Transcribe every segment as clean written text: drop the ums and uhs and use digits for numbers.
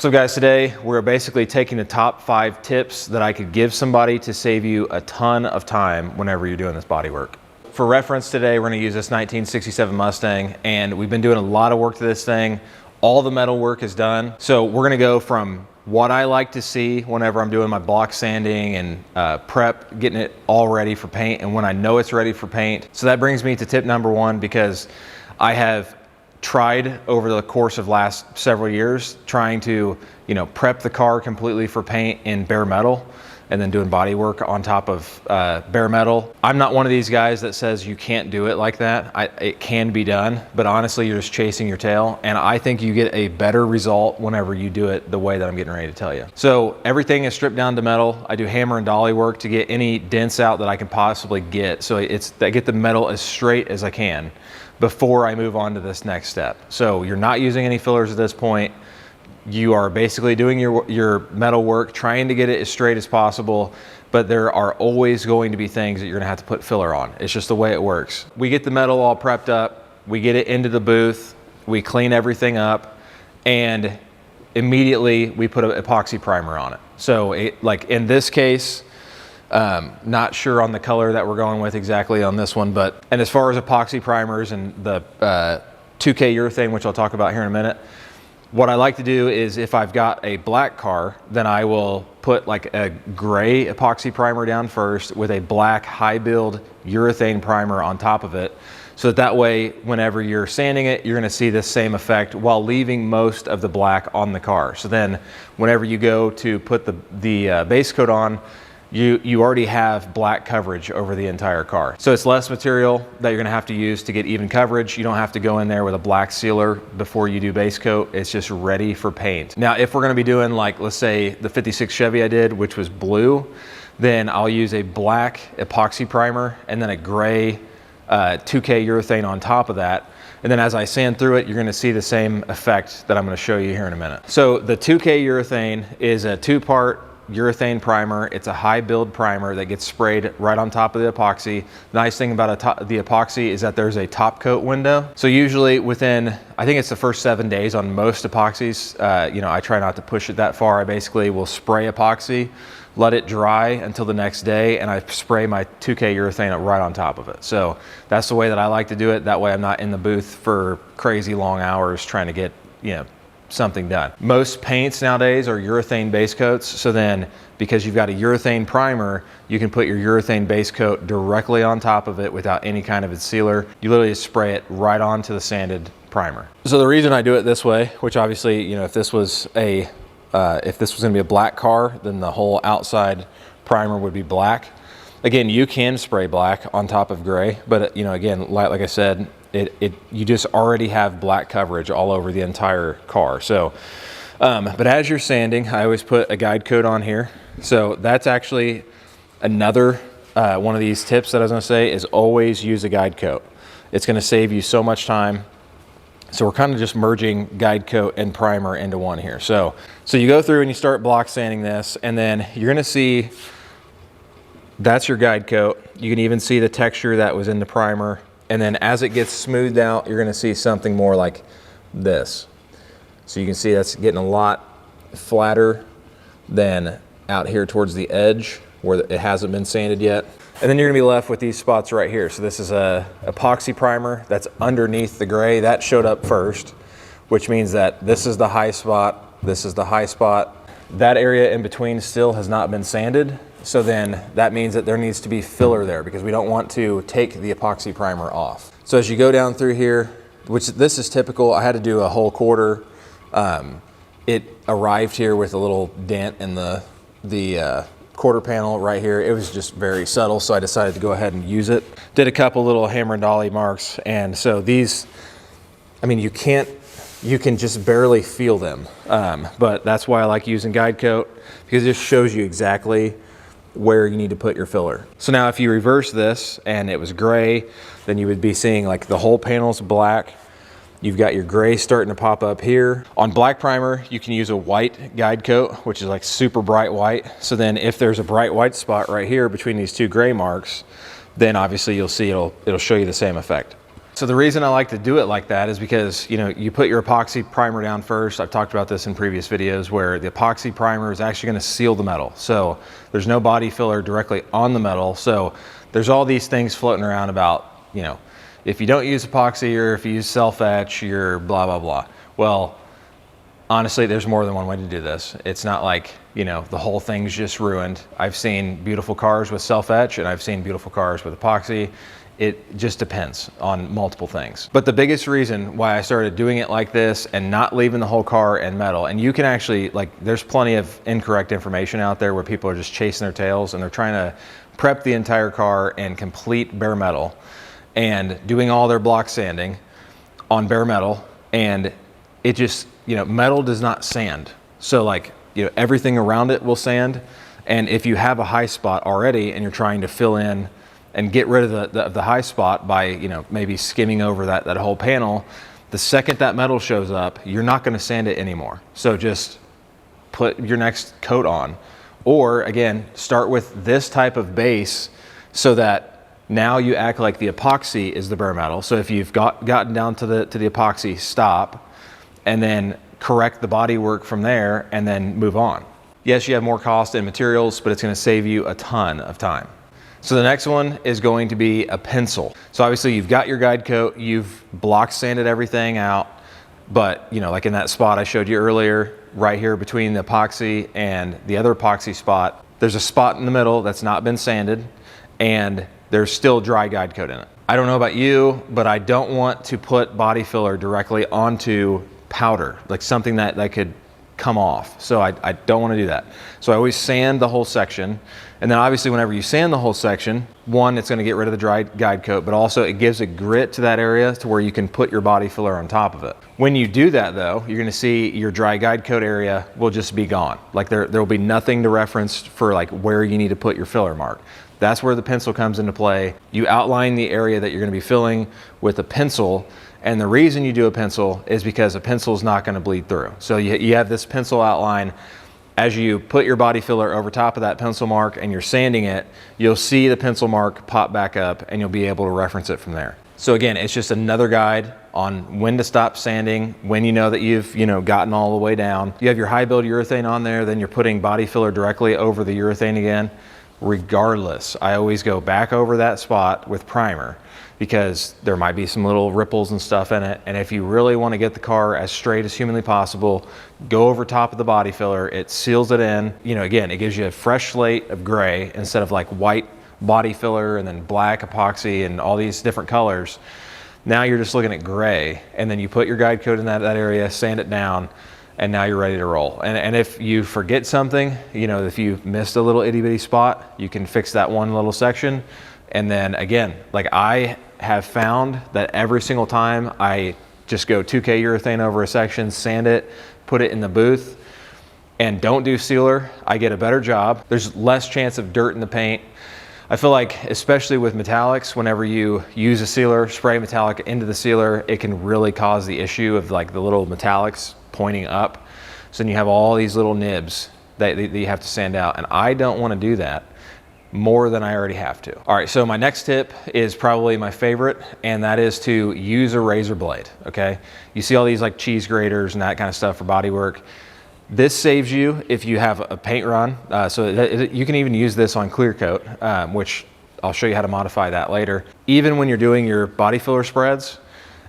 So guys, today we're basically taking the top 5 tips that I could give somebody to save you a ton of time whenever you're doing this body work. For reference today, we're gonna use this 1967 Mustang, and we've been doing a lot of work to this thing. All the metal work is done. So we're gonna go from what I like to see whenever I'm doing my block sanding and prep, getting it all ready for paint, and when I know it's ready for paint. So that brings me to tip number 1, because I have tried over the course of last several years trying to, prep the car completely for paint in bare metal and then doing body work on top of bare metal. I'm not one of these guys that says you can't do it like that. It can be done, but honestly, you're just chasing your tail. And I think you get a better result whenever you do it the way that I'm getting ready to tell you. So everything is stripped down to metal. I do hammer and dolly work to get any dents out that I can possibly get. So I get the metal as straight as I can before I move on to this next step. So you're not using any fillers at this point. You are basically doing your metal work, trying to get it as straight as possible, but there are always going to be things that you're gonna have to put filler on. It's just the way it works. We get the metal all prepped up, we get it into the booth, we clean everything up, and immediately we put an epoxy primer on it. So like in this case, not sure on the color that we're going with exactly on this one, and as far as epoxy primers and the 2K urethane, which I'll talk about here in a minute, what I like to do is if I've got a black car, then I will put like a gray epoxy primer down first with a black high build urethane primer on top of it. So that way, whenever you're sanding it, you're gonna see this same effect while leaving most of the black on the car. So then whenever you go to put the base coat on, you already have black coverage over the entire car. So it's less material that you're gonna have to use to get even coverage. You don't have to go in there with a black sealer before you do base coat. It's just ready for paint. Now, if we're gonna be doing like, let's say the 56 Chevy I did, which was blue, then I'll use a black epoxy primer and then a gray 2K urethane on top of that. And then as I sand through it, you're gonna see the same effect that I'm gonna show you here in a minute. So the 2K urethane is a 2-part urethane primer. It's a high build primer that gets sprayed right on top of the epoxy. The nice thing about the epoxy is that there's a top coat window. So usually within, I think it's the first 7 days on most epoxies, I try not to push it that far. I basically will spray epoxy, let it dry until the next day, and I spray my 2K urethane right on top of it. So that's the way that I like to do it. That way I'm not in the booth for crazy long hours trying to get, something done. Most paints nowadays are urethane base coats. So then because you've got a urethane primer, you can put your urethane base coat directly on top of it without any kind of a sealer. You literally just spray it right onto the sanded primer. So the reason I do it this way, which obviously, if this was gonna be a black car, then the whole outside primer would be black. Again, you can spray black on top of gray, but again, like I said, you just already have black coverage all over the entire car. So, but as you're sanding, I always put a guide coat on here. So that's actually another one of these tips that I was gonna say is always use a guide coat. It's gonna save you so much time. So we're kind of just merging guide coat and primer into one here. So you go through and you start block sanding this, and then you're gonna see that's your guide coat. You can even see the texture that was in the primer. And then as it gets smoothed out, you're gonna see something more like this. So you can see that's getting a lot flatter than out here towards the edge where it hasn't been sanded yet. And then you're gonna be left with these spots right here. So this is a epoxy primer that's underneath the gray. That showed up first, which means that this is the high spot, this is the high spot. That area in between still has not been sanded. So then that means that there needs to be filler there because we don't want to take the epoxy primer off. So as you go down through here, which this is typical, I had to do a whole quarter. It arrived here with a little dent in the quarter panel right here. It was just very subtle, so I decided to go ahead and use it. Did a couple little hammer and dolly marks, and so these, you can just barely feel them, but that's why I like using guide coat, because it just shows you exactly where you need to put your filler. So now if you reverse this and it was gray, then you would be seeing like the whole panel's black. You've got your gray starting to pop up here. On black primer, you can use a white guide coat, which is like super bright white. So then if there's a bright white spot right here between these two gray marks, then obviously you'll see it'll show you the same effect. So the reason I like to do it like that is because, you know, you put your epoxy primer down first. I've talked about this in previous videos where the epoxy primer is actually going to seal the metal. So there's no body filler directly on the metal. So there's all these things floating around about, you know, if you don't use epoxy or if you use self-etch, you're blah, blah, blah. Well, honestly, there's more than one way to do this. It's not like, you know, the whole thing's just ruined. I've seen beautiful cars with self-etch and I've seen beautiful cars with epoxy. It just depends on multiple things. But the biggest reason why I started doing it like this and not leaving the whole car in metal, and you can actually, like, there's plenty of incorrect information out there where people are just chasing their tails and they're trying to prep the entire car in complete bare metal and doing all their block sanding on bare metal, and it just, you know, metal does not sand. So like, you know, everything around it will sand. And if you have a high spot already and you're trying to fill in and get rid of the high spot by, you know, maybe skimming over that whole panel, the second that metal shows up, you're not going to sand it anymore. So just put your next coat on. Or again, start with this type of base so that now you act like the epoxy is the bare metal. So if you've gotten down to the epoxy, stop, and then correct the bodywork from there and then move on. Yes, you have more cost in materials, but it's going to save you a ton of time. So the next one is going to be a pencil. So obviously you've got your guide coat, you've block sanded everything out, but you know, like in that spot I showed you earlier, right here between the epoxy and the other epoxy spot, there's a spot in the middle that's not been sanded and there's still dry guide coat in it. I don't know about you, but I don't want to put body filler directly onto powder, like something that could come off. So I don't want to do that. So I always sand the whole section. And then obviously whenever you sand the whole section, one, it's going to get rid of the dry guide coat, but also it gives a grit to that area to where you can put your body filler on top of it. When you do that though, you're going to see your dry guide coat area will just be gone. Like there will be nothing to reference for like where you need to put your filler mark. That's where the pencil comes into play. You outline the area that you're going to be filling with a pencil. And the reason you do a pencil is because a pencil is not going to bleed through. So you have this pencil outline. As you put your body filler over top of that pencil mark and you're sanding it, you'll see the pencil mark pop back up and you'll be able to reference it from there. So again, it's just another guide on when to stop sanding, when you know that you've gotten all the way down. You have your high build urethane on there, then you're putting body filler directly over the urethane again. Regardless, I always go back over that spot with primer because there might be some little ripples and stuff in it. And if you really want to get the car as straight as humanly possible, go over top of the body filler. It seals it in. You know, again, it gives you a fresh slate of gray instead of like white body filler and then black epoxy and all these different colors. Now you're just looking at gray, and then you put your guide coat in that area, sand it down, and now you're ready to roll. And if you forget something, you know, if you missed a little itty bitty spot, you can fix that one little section. And then again, like I have found that every single time I just go 2K urethane over a section, sand it, put it in the booth, and don't do sealer, I get a better job. There's less chance of dirt in the paint. I feel like, especially with metallics, whenever you use a sealer, spray metallic into the sealer, it can really cause the issue of like the little metallics pointing up. So then you have all these little nibs that you have to sand out, and I don't want to do that more than I already have to. All right, so my next tip is probably my favorite, and that is to use a razor blade, okay? You see all these like cheese graters and that kind of stuff for body work. This saves you if you have a paint run. You can even use this on clear coat, which I'll show you how to modify that later. Even when you're doing your body filler spreads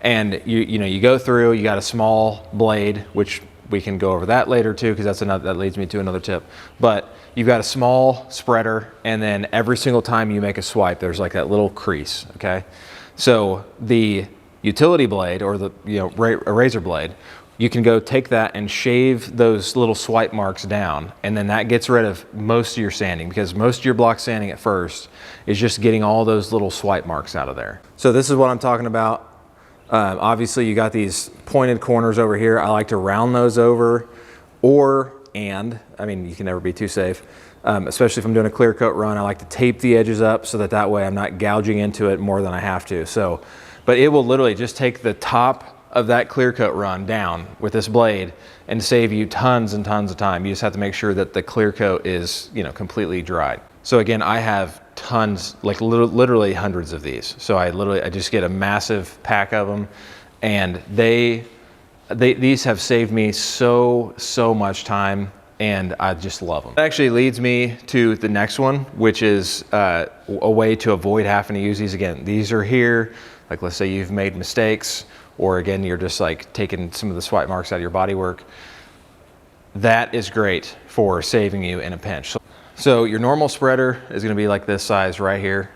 and you go through, you got a small blade, which we can go over that later too, because that leads me to another tip. But you've got a small spreader, and then every single time you make a swipe, there's like that little crease, okay? So the utility blade or the a razor blade, you can go take that and shave those little swipe marks down, and then that gets rid of most of your sanding, because most of your block sanding at first is just getting all those little swipe marks out of there. So this is what I'm talking about. Obviously you got these pointed corners over here. I like to round those over, I mean, you can never be too safe, especially if I'm doing a clear coat run. I like to tape the edges up so that way I'm not gouging into it more than I have to. So, but it will literally just take the top of that clear coat run down with this blade and save you tons and tons of time. You just have to make sure that the clear coat is completely dried. So again, I have tons, like literally hundreds of these. So I just get a massive pack of them, and these have saved me so much time, and I just love them. That actually leads me to the next one, which is a way to avoid having to use these again. These are here, like let's say you've made mistakes, or again, you're just like taking some of the swipe marks out of your Bodywork. That is great for saving you in a pinch. So your normal spreader is gonna be like this size right here.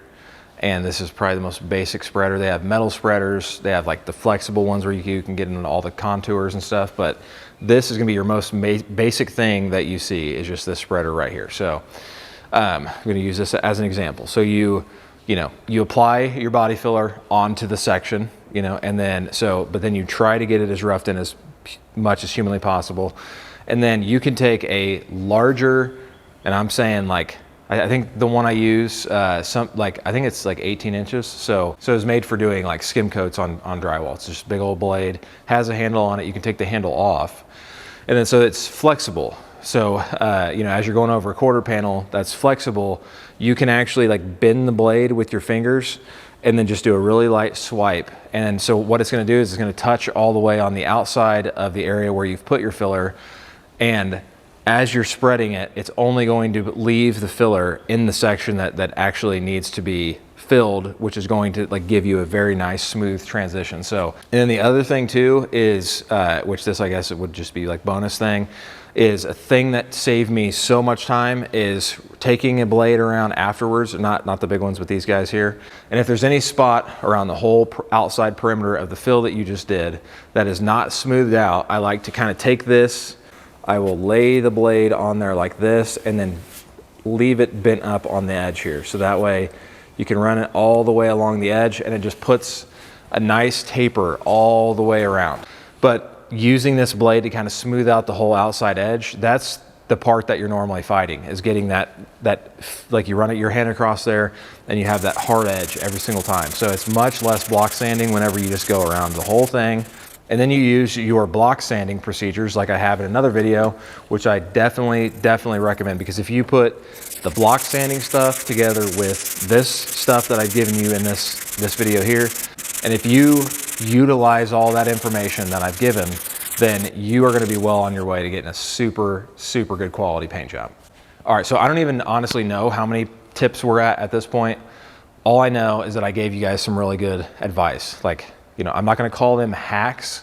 And this is probably the most basic spreader. They have metal spreaders. They have like the flexible ones where you can get into all the contours and stuff. But this is gonna be your most basic thing that you see is just this spreader right here. So I'm gonna use this as an example. So you apply your body filler onto the section, and then but then you try to get it as roughed in as much as humanly possible. And then you can take a larger, and I'm saying like, I think the one I use, I think it's like 18 inches. So it's made for doing like skim coats on drywall. It's just a big old blade, has a handle on it. You can take the handle off. And then so it's flexible. So, as you're going over a quarter panel that's flexible, you can actually like bend the blade with your fingers and then just do a really light swipe. And so what it's gonna do is it's gonna touch all the way on the outside of the area where you've put your filler. And as you're spreading it, it's only going to leave the filler in the section that actually needs to be filled, which is going to like give you a very nice smooth transition. So, and then the other thing too is, which this I guess it would just be like bonus thing, is a thing that saved me so much time is taking a blade around afterwards, not the big ones, but these guys here. And if there's any spot around the whole outside perimeter of the fill that you just did that is not smoothed out, I like to kind of take this, I will lay the blade on there like this and then leave it bent up on the edge here. So that way you can run it all the way along the edge and it just puts a nice taper all the way around. But using this blade to kind of smooth out the whole outside edge, that's the part that you're normally fighting, is getting that like you run your hand across there and you have that hard edge every single time. So it's much less block sanding whenever you just go around the whole thing. And then you use your block sanding procedures like I have in another video, which I definitely recommend, because if you put the block sanding stuff together with this stuff that I've given you in this video here, and if you utilize all that information that I've given, then you are gonna be well on your way to getting a super good quality paint job. All right, so I don't even honestly know how many tips we're at this point. All I know is that I gave you guys some really good advice. Like, I'm not gonna call them hacks,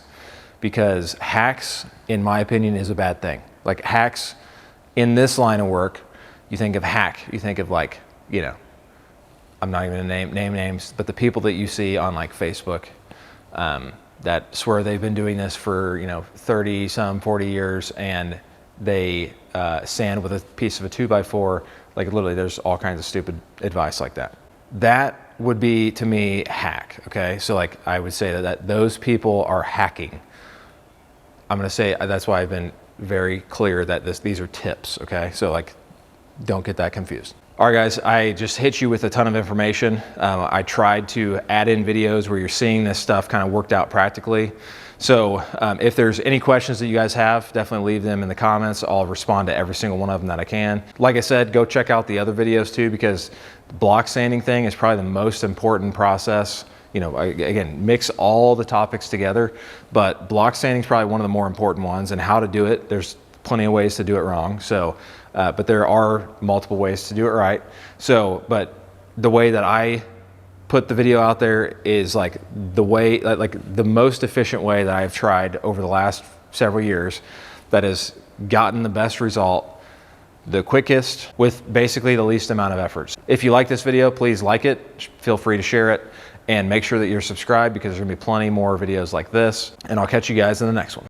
because hacks, in my opinion, is a bad thing. Like hacks in this line of work, you think of hack, you think of like, I'm not even gonna name names, but the people that you see on like Facebook that swear they've been doing this for 40 years, and they sand with a piece of a 2x4, like literally there's all kinds of stupid advice like that. That would be, to me, hack, okay? So like I would say that those people are hacking. I'm gonna say that's why I've been very clear that these are tips, okay? So like, don't get that confused. All right, guys, I just hit you with a ton of information. I tried to add in videos where you're seeing this stuff kind of worked out practically. So if there's any questions that you guys have, definitely leave them in the comments. I'll respond to every single one of them that I can. Like I said, go check out the other videos too, because the block sanding thing is probably the most important process. Again, mix all the topics together, but block sanding is probably one of the more important ones, and how to do it. There's plenty of ways to do it wrong. So, but there are multiple ways to do it right. So, but the way that I put the video out there is like the way, like the most efficient way that I've tried over the last several years that has gotten the best result, the quickest, with basically the least amount of efforts. If you like this video, please like it, feel free to share it, and make sure that you're subscribed, because there's gonna be plenty more videos like this, and I'll catch you guys in the next one.